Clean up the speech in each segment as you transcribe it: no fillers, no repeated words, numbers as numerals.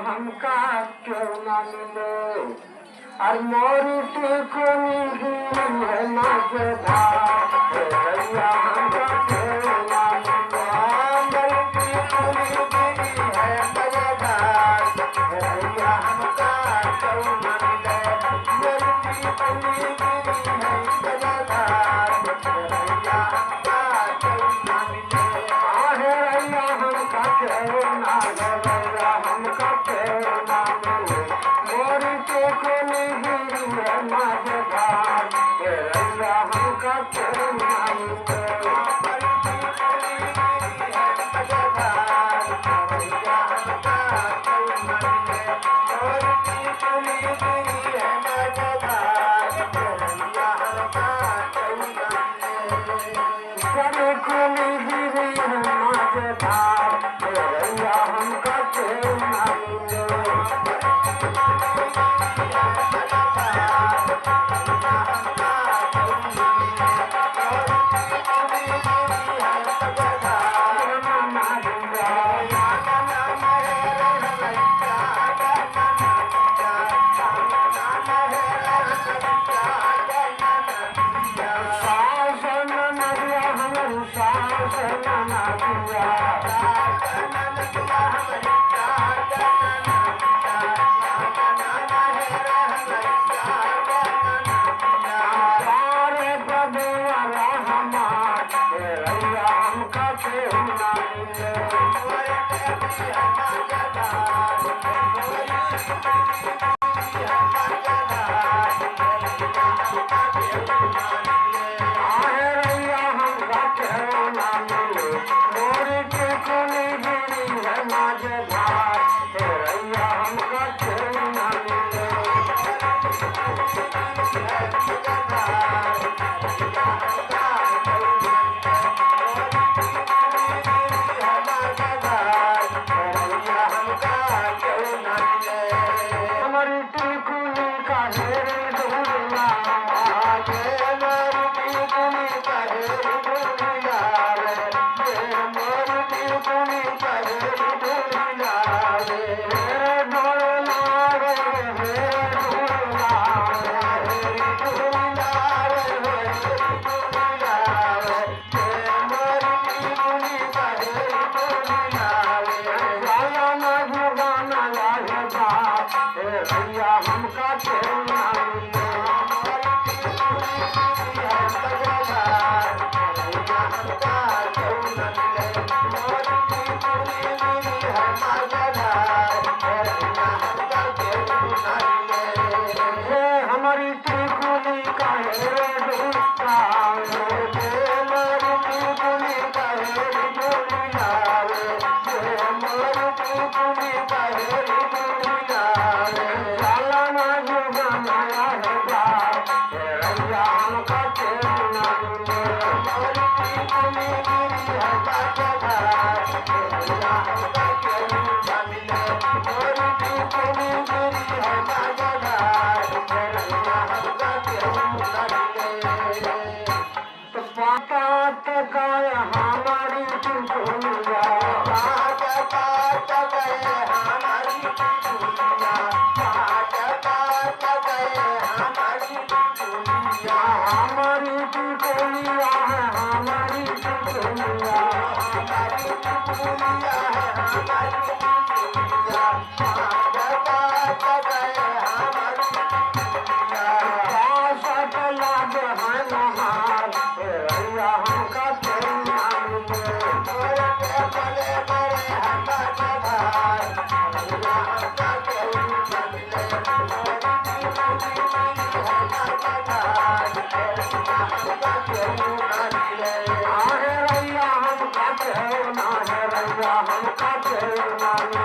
हमका क्यों ना मिले और मोरी टिकुनी गिरी है मजेदार रैया हमका क्यों ना मिले मोरी टिकुनी गिरी है मजेदार रैया हमका क्यों ना मिले मोरी टिकुनी गिरी है मजेदार रैया हमका क्यों ना मिले आहे रैया हमका क्यों ना रैया हमका क्यों ना मिले मोरी टिकुनी गिरी है मजेदार रैया हमका क्यों ना मिले मोरी टिकुनी गिरी है मजेदार रैया हमका क्यों ना मिले मोरी टिकुनी गिरी है मजेदार रैया हमका क्यों ना मिले टिकुनी गिरी है मजेदार रैया हमका क्यों ना मिले हमका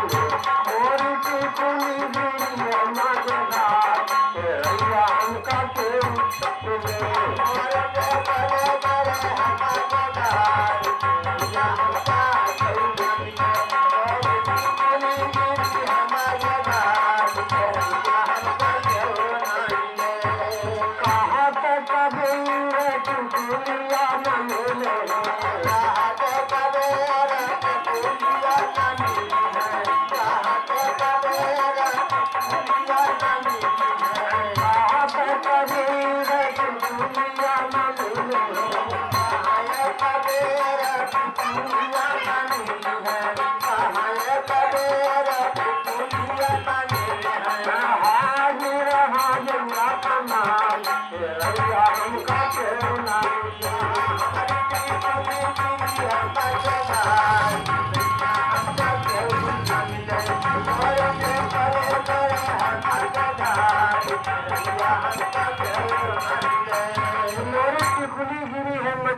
अपना